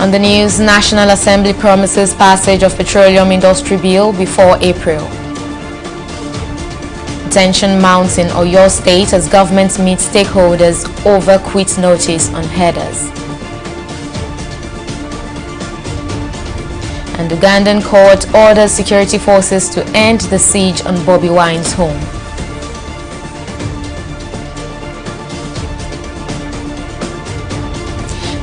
On the news, National Assembly promises passage of Petroleum Industry Bill before April. Tension mounts in Oyo State as government meets stakeholders over quit notice on headers. And Ugandan court orders security forces to end the siege on Bobby Wine's home.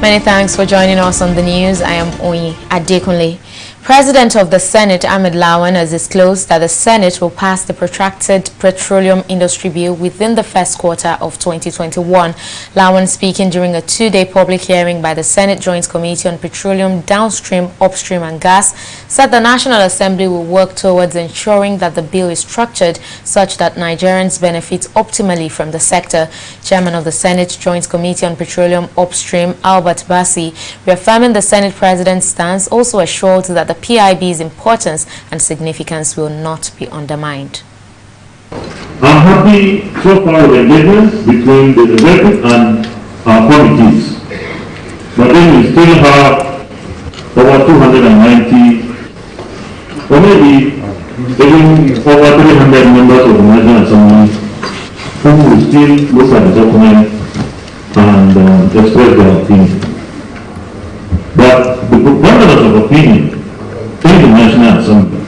Many thanks for joining us on the news. I am Oyi Adekunle. President of the Senate, Ahmed Lawan, has disclosed that the Senate will pass the protracted petroleum industry bill within the first quarter of 2021. Lawan, speaking during a two-day public hearing by the Senate Joint Committee on Petroleum, Downstream, Upstream and Gas, said the National Assembly will work towards ensuring that the bill is structured such that Nigerians benefit optimally from the sector. Chairman of the Senate Joint Committee on Petroleum, Upstream, Albert Bassi, reaffirming the Senate President's stance, also assured that the PIB's importance and significance will not be undermined. I'm happy so far with engagement between the executive and our committees. But then we still have over 290 or maybe even over 300 members of the National Assembly who will still look at the document and express their opinion. But the preponderance of opinion in the National Assembly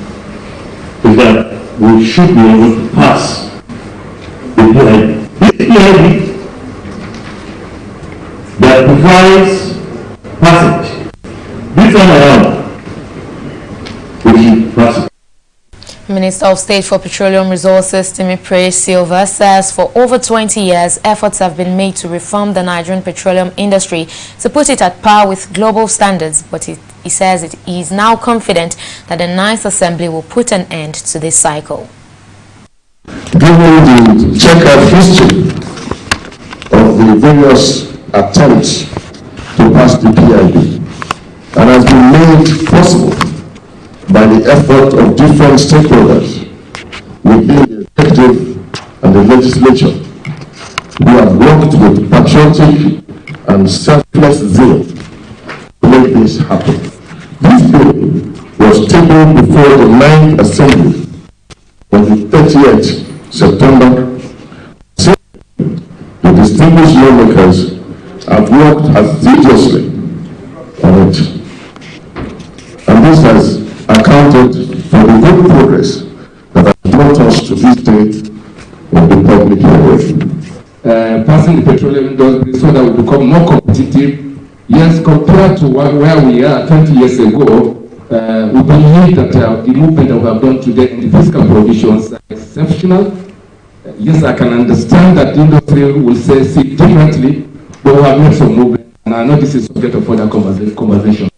is that we should be able to pass the PIB. This PIB that provides passage, this time around, we should pass it. Minister of State for Petroleum Resources, Timipre Silva, says for over 20 years, efforts have been made to reform the Nigerian petroleum industry to put it at par with global standards, but he says he is now confident that the Ninth Assembly will put an end to this cycle. Given the checkered history of the various attempts to pass the PIB, and has been made possible by the effort of different stakeholders within the executive and the legislature, who have worked with patriotic and selfless zeal to make this happen. This bill was tabled before the Ninth Assembly on the 30th September. The distinguished lawmakers have worked assiduously on it, and this has accounted for the good progress that has brought us to this day in the public hearing. Passing the petroleum industry so that we become more competitive. Yes, compared to where we are 20 years ago, we believe that the movement that we have done today in the fiscal provisions are exceptional. Yes, I can understand that the industry will see it differently, but we have made some movement, and I know this is subject of further conversation.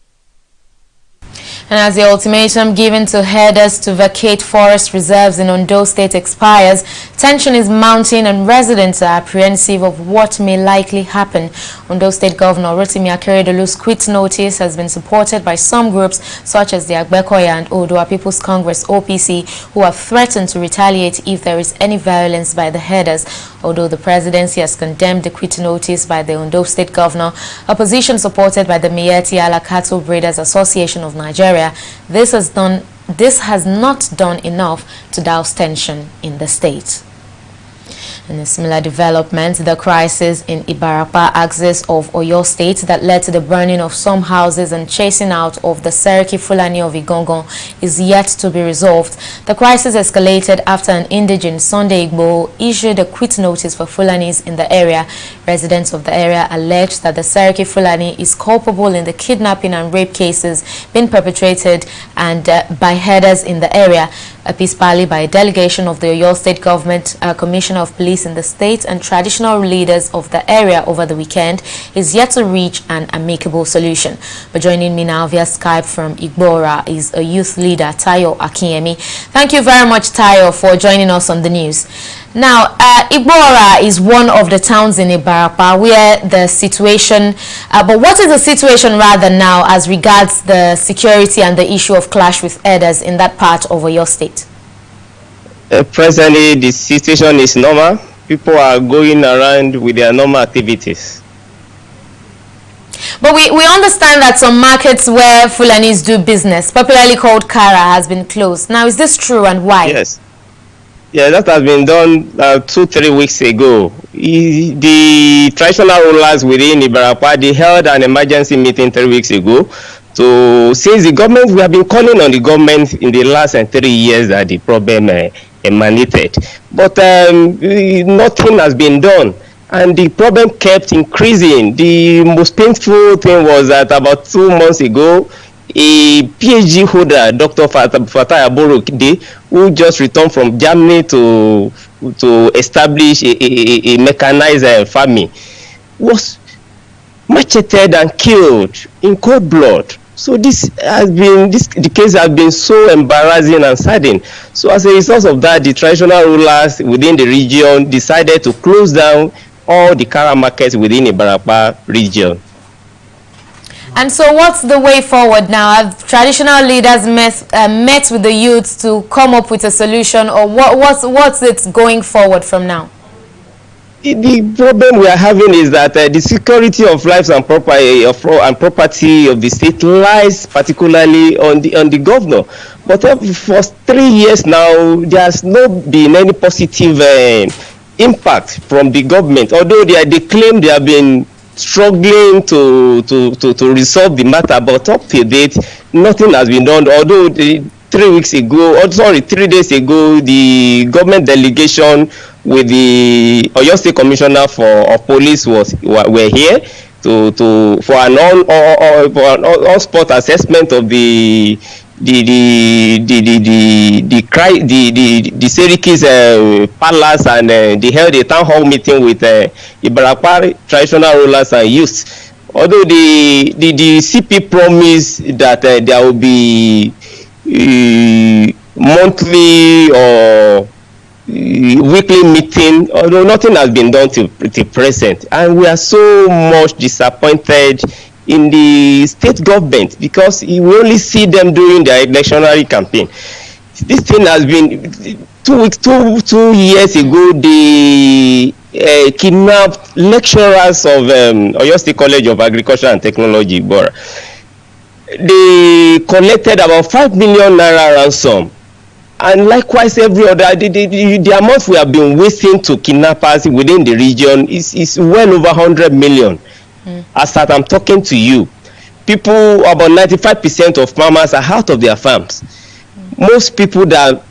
And as the ultimatum given to herders to vacate forest reserves in Ondo State expires, tension is mounting and residents are apprehensive of what may likely happen. Ondo State Governor Rotimi Akeredolu's quit notice has been supported by some groups such as the Agbekoya and Oodua People's Congress OPC, who have threatened to retaliate if there is any violence by the herders. Although the presidency has condemned the quit notice by the Ondo State Governor, opposition supported by the Miyetti Allah Cattle Breeders Association of Nigeria, this has not done enough to douse tension in the state. In a similar development, the crisis in Ibarapa axis of Oyo State that led to the burning of some houses and chasing out of the Seriki Fulani of Igongon is yet to be resolved. The crisis escalated after an indigent Sunday Igbo issued a quit notice for Fulanis in the area. Residents of the area alleged that the Seriki Fulani is culpable in the kidnapping and rape cases being perpetrated and by herders in the area. A peace parley by a delegation of the Oyo State Government, Commissioner of Police in the state and traditional leaders of the area over the weekend is yet to reach an amicable solution. But joining me now via Skype from Igbora is a youth leader, Tayo Akinyemi. Thank you very much, Tayo, for joining us on the news. Now, Igbora is one of the towns in Ibarapa where the situation, but what is the situation rather now as regards the security and the issue of clash with herders in that part of your state? Presently, the situation is normal. People are going around with their normal activities. But we understand that some markets where Fulanis do business, popularly called Kara, has been closed. Now, is this true, and why? Yes. Yeah, that has been done 2-3 weeks ago. The traditional rulers within Ibarapa, they held an emergency meeting 3 weeks ago. So since the government, we have been calling on the government in the last 3 years that the problem emanated. But nothing has been done. And the problem kept increasing. The most painful thing was that about 2 months ago, a PhD holder, Dr. Fatai Aborokide, who just returned from Germany to establish a mechanized farming, was macheted and killed in cold blood. So the case has been so embarrassing and saddening. So as a result of that, the traditional rulers within the region decided to close down all the Kara markets within Ibarapa region. And so what's the way forward now? Have traditional leaders met with the youths to come up with a solution, or what's it going forward from now? The problem we are having is that the security of lives and property of the state lies particularly on the governor. But for 3 years now, there has not been any positive impact from the government. Although they claim they have been struggling to resolve the matter, but up to date, nothing has been done. Although 3 days ago, the government delegation with the Oyo State Commissioner of Police were here for an on-spot assessment of the Serikis palace, and they held a town hall meeting with Ibarapa traditional rulers and youths. Although the CP promised that there will be monthly or weekly meeting, although nothing has been done till present, and we are so much disappointed in the state government because we only see them during their electionary campaign. This thing has been 2 years ago. They kidnapped lecturers of Oyo State College of Agriculture and Technology, Bora. They collected about 5 million naira ransom. And likewise, every other, the amount we have been wasting to kidnappers within the region is well over 100 million. As that I'm talking to you, people, about 95% of farmers are out of their farms. Most people that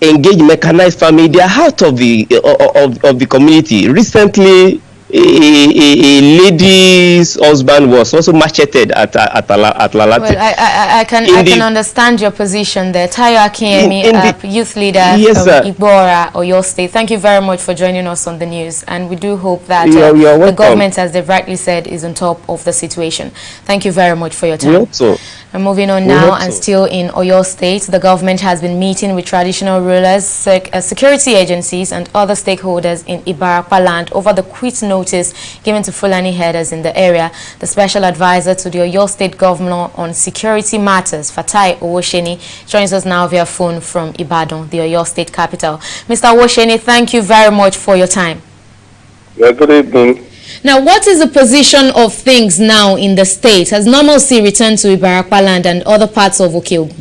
engage in mechanized farming, they are out of the community. Recently, a lady's husband was also macheted at Lalate. Well, I can understand your position there. Tayo Akinyemi, youth leader from Ibora, Oyo State. Thank you very much for joining us on the news, and we do hope that the government, as they've rightly said, is on top of the situation. Thank you very much for your time. We hope so. And moving on now, and still in Oyo State, the government has been meeting with traditional rulers, security agencies and other stakeholders in Ibarapa land over the quit notice given to Fulani herders in the area. The special advisor to the Oyo State governor on security matters, Fatai Owosheni, joins us now via phone from Ibadan, the Oyo State capital. Mr. Owosheni, thank you very much for your time. Yeah, good evening. Now, what is the position of things now in the state? Has normalcy returned to Ibarapa land and other parts of Okeogun?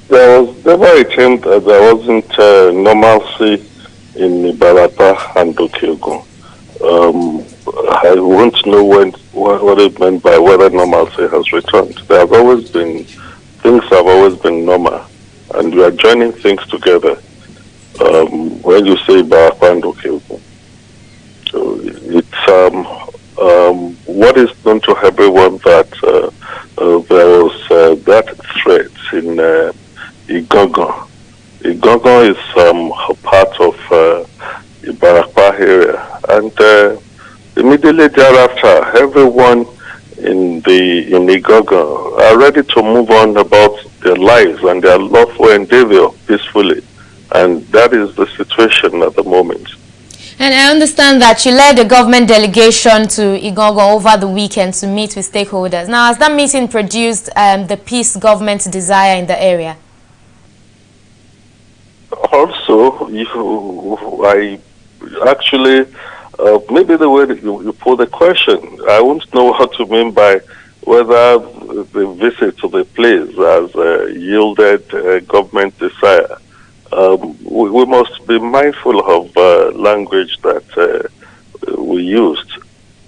There was never a time that there wasn't normalcy in Ibarapa and Okeogun. I want to know what it meant by whether normalcy has returned. Things have always been normal, and we are joining things together when you say Ibarapa and Okeogun. So it's what is known to everyone that there was that threat in Igogo. Igogo is a part of Ibarapa area, and immediately thereafter, everyone in Igogo are ready to move on about their lives and their lawful endeavor peacefully, and that is the situation at the moment. And I understand that you led a government delegation to Igogo over the weekend to meet with stakeholders. Now, has that meeting produced the peace government's desire in the area? Also, I actually maybe the way that you put the question, I won't know what to mean by whether the visit to the place has yielded government desire. We must be mindful of language that we used.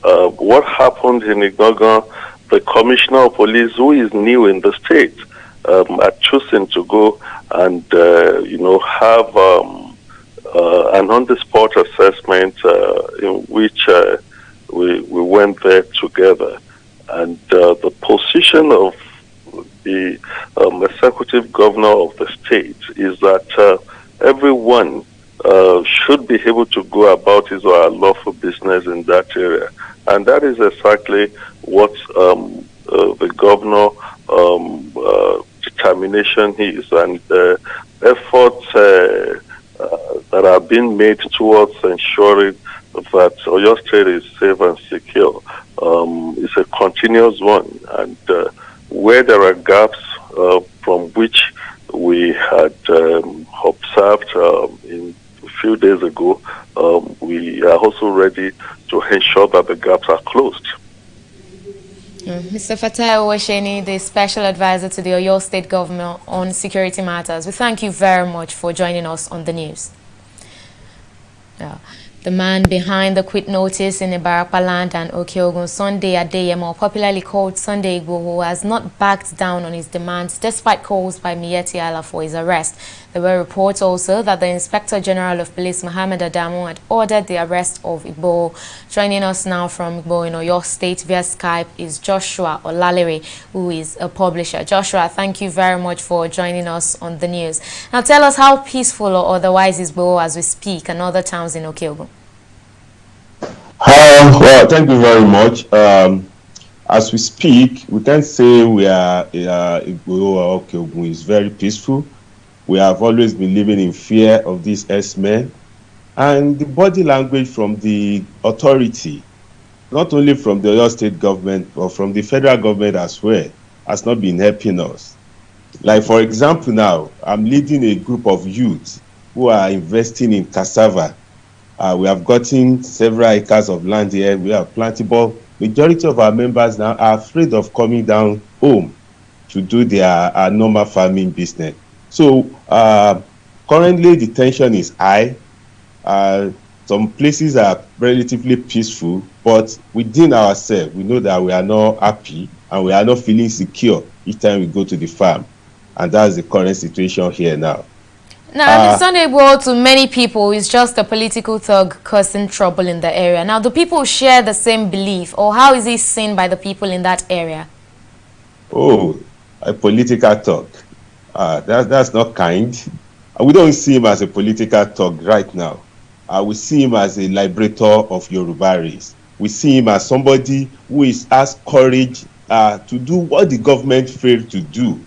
What happened in Igogon, the commissioner of police, who is new in the state, are choosing to go and have an on-the-spot assessment in which we went there together, and the position of the executive governor of the state is that everyone should be able to go about his or her lawful business in that area. And that is exactly what the governor determination is, and efforts that are being made towards ensuring that Oyo State is safe and secure is a continuous one. And where there are gaps from which we had observed in a few days ago, we are also ready to ensure that the gaps are closed. Mr. Fatai Owasheni, the Special Advisor to the Oyo State Government on Security Matters, we thank you very much for joining us on the news. The man behind the quit notice in Ibarapa land and Okeogun, Sunday Adeyemo, popularly called Sunday Igboho, has not backed down on his demands despite calls by Miyetti Allah for his arrest. There were reports also that the Inspector General of Police, Mohammed Adamu, had ordered the arrest of Igboho. Joining us now from Igboho in Oyo State via Skype is Joshua Olalere, who is a publisher. Joshua, thank you very much for joining us on the news. Now tell us how peaceful or otherwise is Igboho as we speak and other towns in Okeogun. Well, thank you very much. As we speak, we can say we are Okeogun is very peaceful. We have always been living in fear of these S-men, and the body language from the authority, not only from the Oyo State government but from the federal government as well, has not been helping us. Like for example, now I'm leading a group of youth who are investing in cassava. We have gotten several acres of land here. We have planted, but majority of our members now are afraid of coming down home to do their normal farming business. So currently the tension is high. Some places are relatively peaceful, but within ourselves, we know that we are not happy and we are not feeling secure each time we go to the farm. And that's the current situation here now. Now, Sunday Igboho to many people is just a political thug causing trouble in the area. Now, do people share the same belief, or how is he seen by the people in that area? Oh, a political thug. That's not kind. We don't see him as a political thug right now. We see him as a liberator of Yoruba race. We see him as somebody who has courage to do what the government failed to do.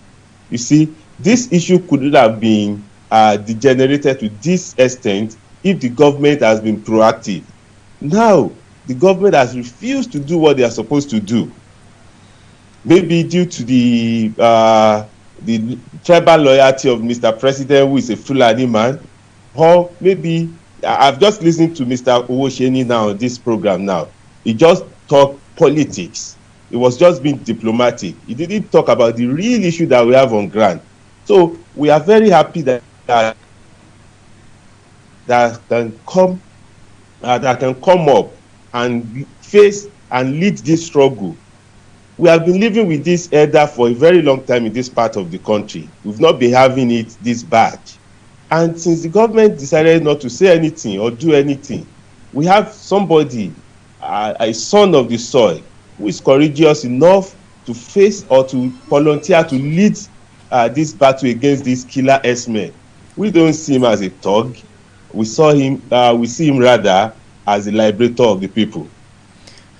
You see, this issue could have been degenerated to this extent if the government has been proactive. Now, the government has refused to do what they are supposed to do. Maybe due to the tribal loyalty of Mr. President, who is a Fulani man, or maybe I've just listened to Mr. Owasheni now on this program now. He just talked politics. It was just being diplomatic. He didn't talk about the real issue that we have on ground. So we are very happy that can come up and face and lead this struggle. We have been living with this elder for a very long time in this part of the country. We've not been having it this bad. And since the government decided not to say anything or do anything, we have somebody, a son of the soil, who is courageous enough to face or to volunteer to lead this battle against these killer S-men. We don't see him as a thug. We see him rather as a liberator of the people.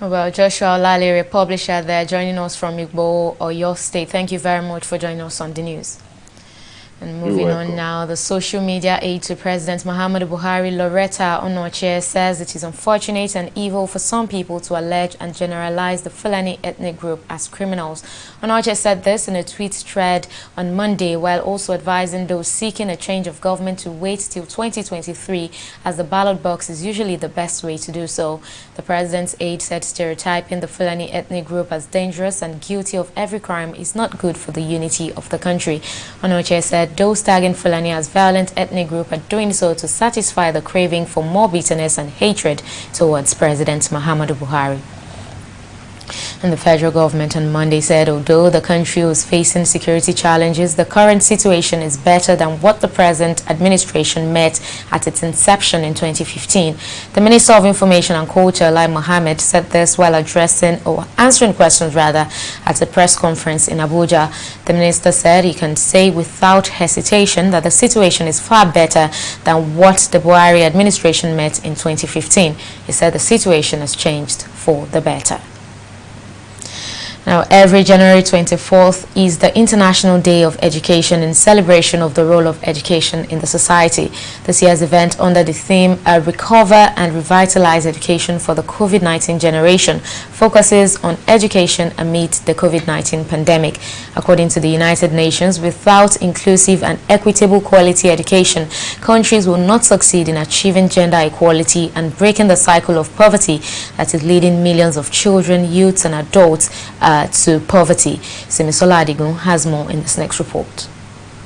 Well, Joshua Olalere, publisher there, joining us from Igboho, Oyo State. Thank you very much for joining us on the news. And moving on now, the social media aide to President Muhammadu Buhari, Loretta Onoche, says it is unfortunate and evil for some people to allege and generalize the Fulani ethnic group as criminals. Onoche said this in a tweet thread on Monday, while also advising those seeking a change of government to wait till 2023, as the ballot box is usually the best way to do so. The president's aide said stereotyping the Fulani ethnic group as dangerous and guilty of every crime is not good for the unity of the country. Onoche said those tagging Fulani as violent ethnic group are doing so to satisfy the craving for more bitterness and hatred towards President Muhammadu Buhari. And the federal government on Monday said although the country was facing security challenges, the current situation is better than what the present administration met at its inception in 2015. The Minister of Information and Culture, Lai Mohammed, said this while answering questions at a press conference in Abuja. The minister said he can say without hesitation that the situation is far better than what the Buhari administration met in 2015. He said the situation has changed for the better. Now, every January 24th is the International Day of Education in celebration of the role of education in the society. This year's event, under the theme Recover and Revitalize Education for the COVID-19 Generation, focuses on education amid the COVID-19 pandemic. According to the United Nations, without inclusive and equitable quality education, countries will not succeed in achieving gender equality and breaking the cycle of poverty that is leading millions of children, youths and adults to poverty. Simisola Adigun has more in this next report.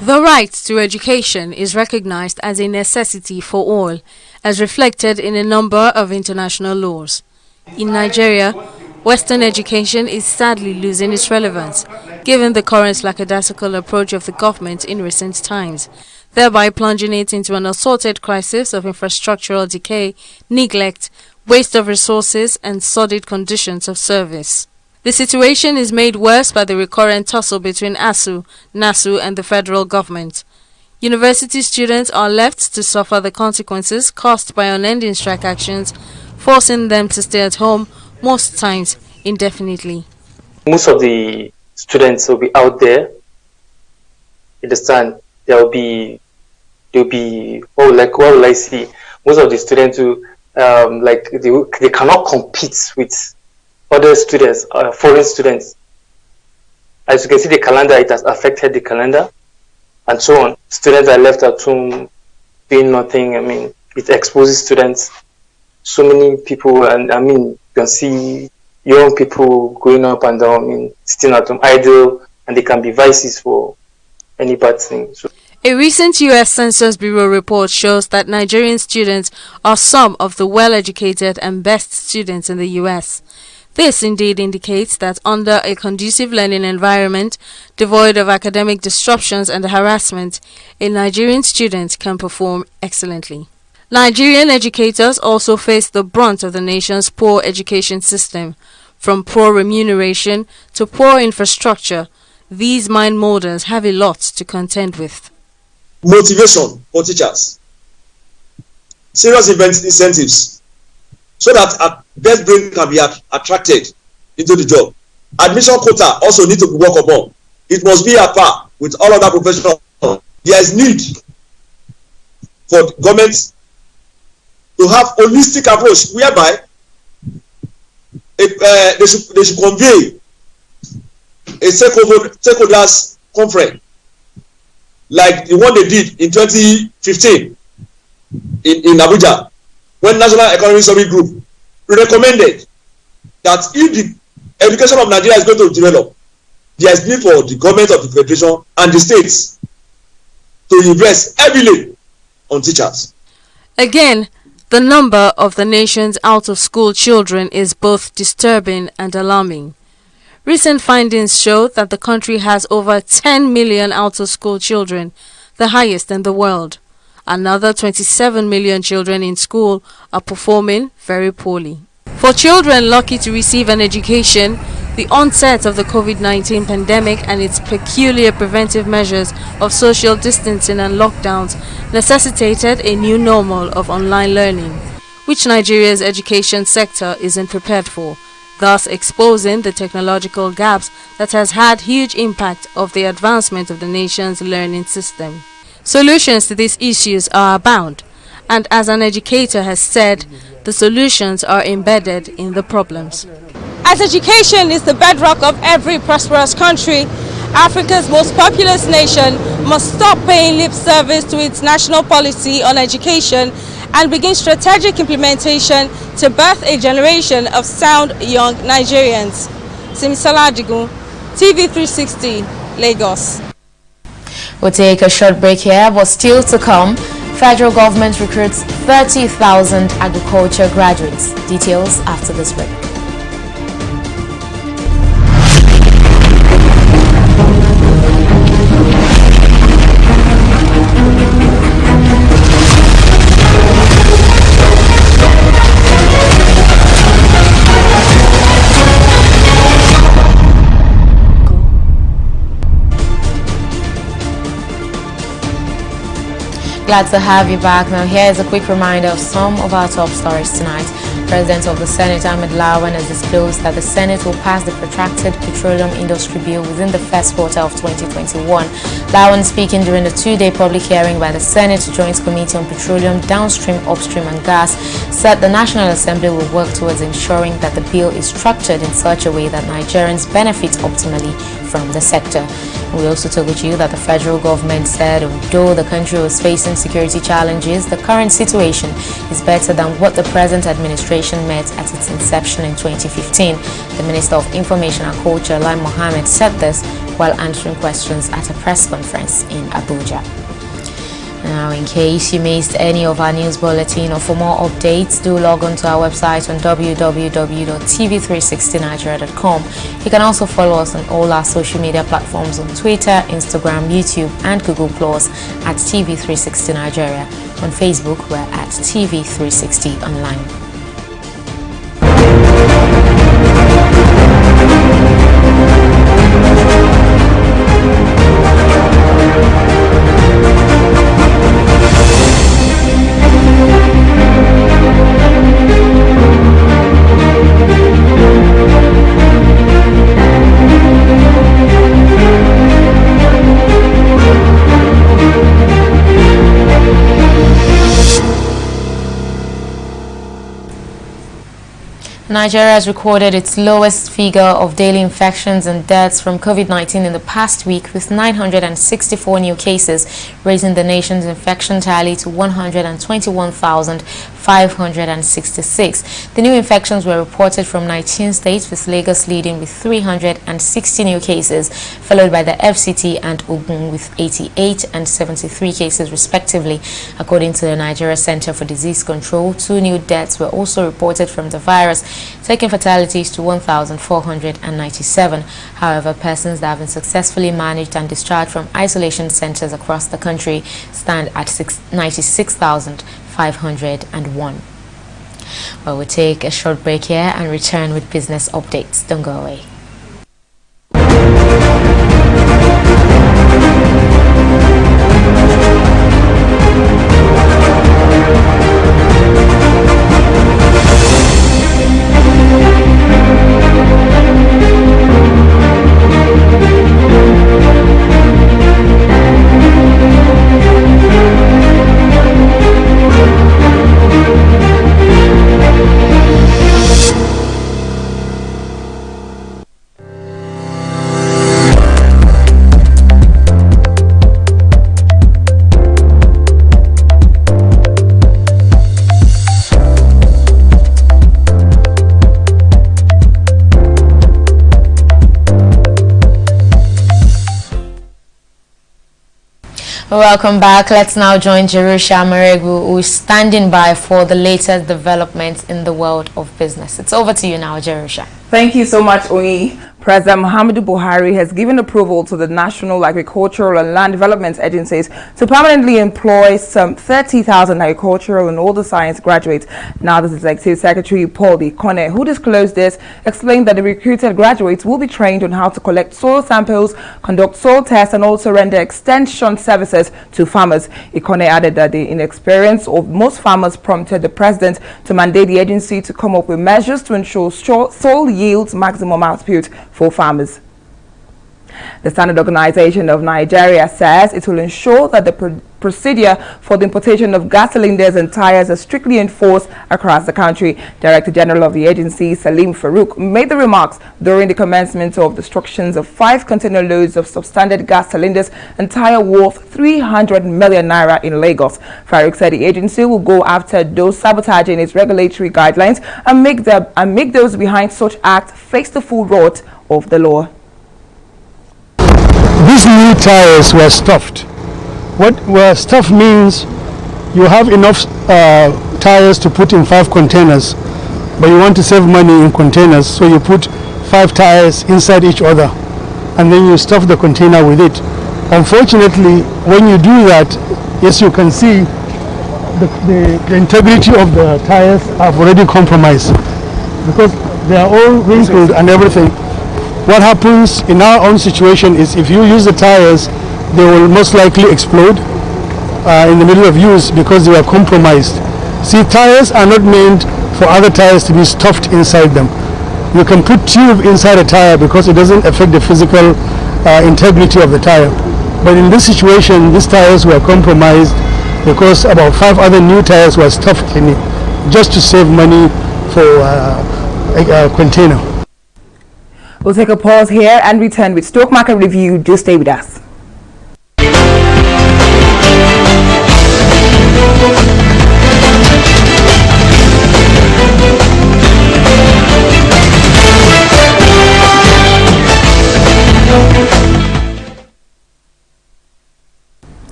The right to education is recognized as a necessity for all, as reflected in a number of international laws. In Nigeria, Western education is sadly losing its relevance, given the current lackadaisical approach of the government in recent times, thereby plunging it into an assorted crisis of infrastructural decay, neglect, waste of resources, and sordid conditions of service. The situation is made worse by the recurrent tussle between ASU, NASU and the federal government. University students are left to suffer the consequences caused by unending strike actions, forcing them to stay at home, most times indefinitely. Most of the students will be out there. You understand? They'll be what will I see? Most of the students who they cannot compete with other students, foreign students. As you can see, the calendar, it has affected the calendar and so on. Students are left at home doing nothing. I mean, it exposes students. So many people, and I mean, you can see young people going up and down, I mean, sitting at home idle, and they can be vices for any bad thing. So. A recent U.S. Census Bureau report shows that Nigerian students are some of the well-educated and best students in the U.S. This indeed indicates that under a conducive learning environment, devoid of academic disruptions and harassment, a Nigerian student can perform excellently. Nigerian educators also face the brunt of the nation's poor education system. From poor remuneration to poor infrastructure, these mind molders have a lot to contend with. Motivation for teachers. Serious incentives, so that best brain can be attracted into the job. Admission quota also need to be worked upon. It must be at par with all other professionals. There is need for government to have holistic approach whereby they should convey a stakeholders conference like the one they did in 2015 in Abuja, when National Economic Survey Group recommended that if the education of Nigeria is going to develop, there is need for the government of the federation and the states to invest heavily on teachers. Again, the number of the nation's out-of-school children is both disturbing and alarming. Recent findings show that the country has over 10 million out-of-school children, the highest in the world. Another 27 million children in school are performing very poorly. For children lucky to receive an education, the onset of the COVID-19 pandemic and its peculiar preventive measures of social distancing and lockdowns necessitated a new normal of online learning, which Nigeria's education sector isn't prepared for, thus exposing the technological gaps that has had huge impact of the advancement of the nation's learning system. Solutions to these issues are abound, and as an educator has said, the solutions are embedded in the problems. As education is the bedrock of every prosperous country, Africa's most populous nation must stop paying lip service to its national policy on education and begin strategic implementation to birth a generation of sound young Nigerians. Simisola Adigun, TV360, Lagos. We'll take a short break here, but still to come, federal government recruits 30,000 agriculture graduates. Details after this break. Glad to have you back. Now here is a quick reminder of some of our top stories tonight. President of the Senate, Ahmed Lawan, has disclosed that the Senate will pass the protracted petroleum industry bill within the first quarter of 2021. Lawan, speaking during the two-day public hearing by the Senate Joint Committee on Petroleum, Downstream, Upstream and Gas, said the National Assembly will work towards ensuring that the bill is structured in such a way that Nigerians benefit optimally from the sector. We also told you that the federal government said although the country was facing security challenges, the current situation is better than what the present administration met at its inception in 2015. The Minister of Information and Culture, Lai Mohammed, said this while answering questions at a press conference in Abuja. Now, in case you missed any of our news bulletin or for more updates, do log on to our website on www.tv360nigeria.com. You can also follow us on all our social media platforms on Twitter, Instagram, YouTube and Google Plus at TV360 Nigeria. On Facebook, we're at TV360 Online. Nigeria has recorded its lowest figure of daily infections and deaths from COVID-19 in the past week, with 964 new cases, raising the nation's infection tally to 121,566. The new infections were reported from 19 states, with Lagos leading with 360 new cases, followed by the FCT and Ogun with 88 and 73 cases respectively. According to the Nigeria Center for Disease Control, 2 new deaths were also reported from the virus, taking fatalities to 1,497. However, persons that have been successfully managed and discharged from isolation centers across the country stand at 96,501. Well, we'll take a short break here and return with business updates. Don't go away. Welcome back. Let's now join Jerusha Maregu, who is standing by for the latest developments in the world of business. It's over to you now, Jerusha. Thank you so much, Oyi. President Muhammadu Buhari has given approval to the National Agricultural and Land Development Agencies to permanently employ some 30,000 agricultural and other science graduates. Now, the Executive Secretary Paul Ikone, who disclosed this, explained that the recruited graduates will be trained on how to collect soil samples, conduct soil tests, and also render extension services to farmers. Ikone added that the inexperience of most farmers prompted the president to mandate the agency to come up with measures to ensure soil yields maximum output for farmers. The Standard Organization of Nigeria says it will ensure that the procedure for the importation of gas cylinders and tires are strictly enforced across the country. Director General of the agency, Salim Farouk, made the remarks during the commencement of destructions of 5 container loads of substandard gas cylinders and tire worth 300 million naira in Lagos. Farouk said the agency will go after those sabotaging its regulatory guidelines and make those behind such acts face the full wrath of the law. These new tires were stuffed. What stuff means, you have enough tires to put in 5 containers, but you want to save money in containers, so you put 5 tires inside each other, and then you stuff the container with it. Unfortunately, when you do that, yes, you can see the integrity of the tires have already compromised because they are all wrinkled and everything. What happens in our own situation is if you use the tires, they will most likely explode in the middle of use because they are compromised. See, tires are not meant for other tires to be stuffed inside them. You can put tube inside a tire because it doesn't affect the physical integrity of the tire. But in this situation, these tires were compromised because about 5 other new tires were stuffed in it just to save money for a container. We'll take a pause here and return with stock market review. Do stay with us.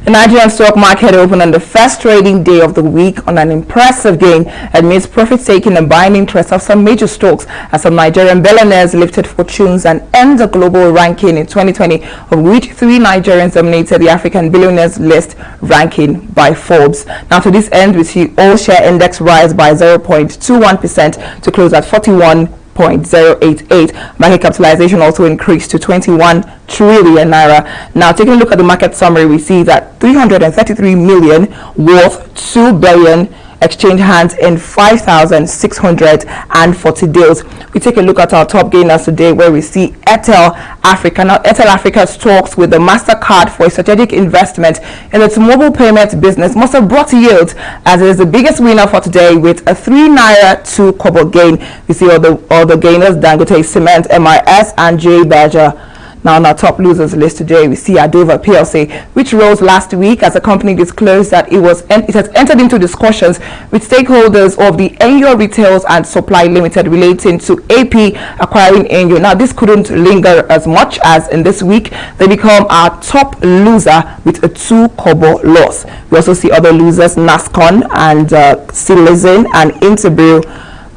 The Nigerian stock market opened on the first trading day of the week on an impressive gain amidst profit-taking and buying interest of some major stocks as some Nigerian billionaires lifted fortunes and earned the global ranking in 2020, of which 3 Nigerians dominated the African billionaires list ranking by Forbes. Now, to this end, we see all share index rise by 0.21% to close at 41.088. Market capitalization also increased to 21 trillion naira. Now, taking a look at the market summary, we see that 333 million worth 2 billion exchange hands in 5,640 deals. We take a look at our top gainers today, where we see Airtel Africa. Now, Airtel Africa stocks with the MasterCard for a strategic investment in its mobile payment business must have brought yields, as it is the biggest winner for today with a 3 naira 2 kobo gain. We see all the gainers: Dangote Cement, MIS, and J Badger. Now, on our top losers list today, we see Adova PLC, which rose last week as the company disclosed that it has entered into discussions with stakeholders of the Enyo Retails and Supply Limited relating to AP acquiring Enyo. Now, this couldn't linger as much as in this week they become our top loser with a 2 kobo loss. We also see other losers: Nascon and Silazin and Interbrew.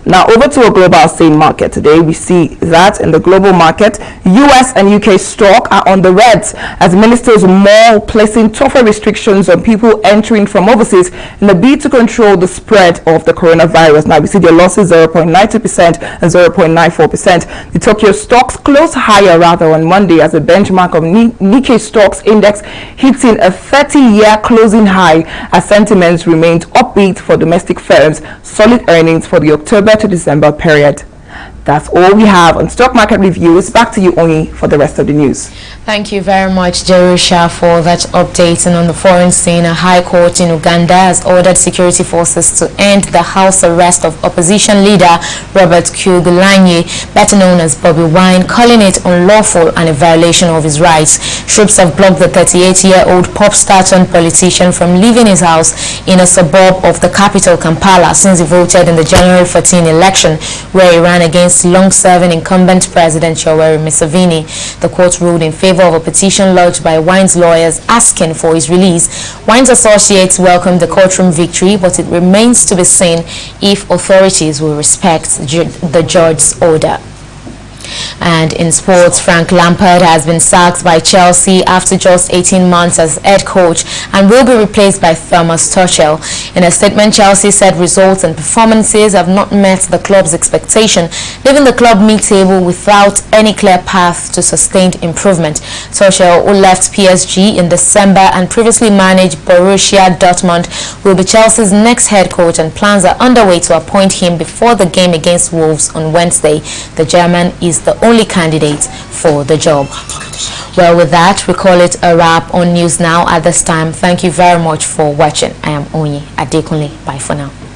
Now, over to a global scene market today, we see that in the global market, US and UK stock are on the reds as ministers more placing tougher restrictions on people entering from overseas in the bid to control the spread of the coronavirus. Now, we see their losses 0.92% and 0.94%. The Tokyo stocks closed higher rather on Monday as the benchmark of Nikkei stocks index hitting a 30-year closing high as sentiments remained upbeat for domestic firms. Solid earnings for the October to December period. That's all we have on stock market reviews. Back to you, Onyi, for the rest of the news. Thank you very much, Jerusha, for that update. And on the foreign scene, a high court in Uganda has ordered security forces to end the house arrest of opposition leader Robert Kyagulanyi, better known as Bobby Wine, calling it unlawful and a violation of his rights. Troops have blocked the 38-year-old pop star turned politician from leaving his house in a suburb of the capital, Kampala, since he voted in the January 14 election, where he ran against long-serving incumbent President Yoweri Museveni. The court ruled in favor of a petition lodged by Wine's lawyers asking for his release. Wine's associates welcomed the courtroom victory, but it remains to be seen if authorities will respect the judge's order. And in sports, Frank Lampard has been sacked by Chelsea after just 18 months as head coach and will be replaced by Thomas Tuchel. In a statement, Chelsea said results and performances have not met the club's expectation, leaving the club mid-table without any clear path to sustained improvement. Tuchel, who left PSG in December and previously managed Borussia Dortmund, will be Chelsea's next head coach, and plans are underway to appoint him before the game against Wolves on Wednesday. The German is the only candidate for the job. Well, with that, we call it a wrap on News Now at this time. Thank you very much for watching. I am Onyi Adekunle. Bye for now.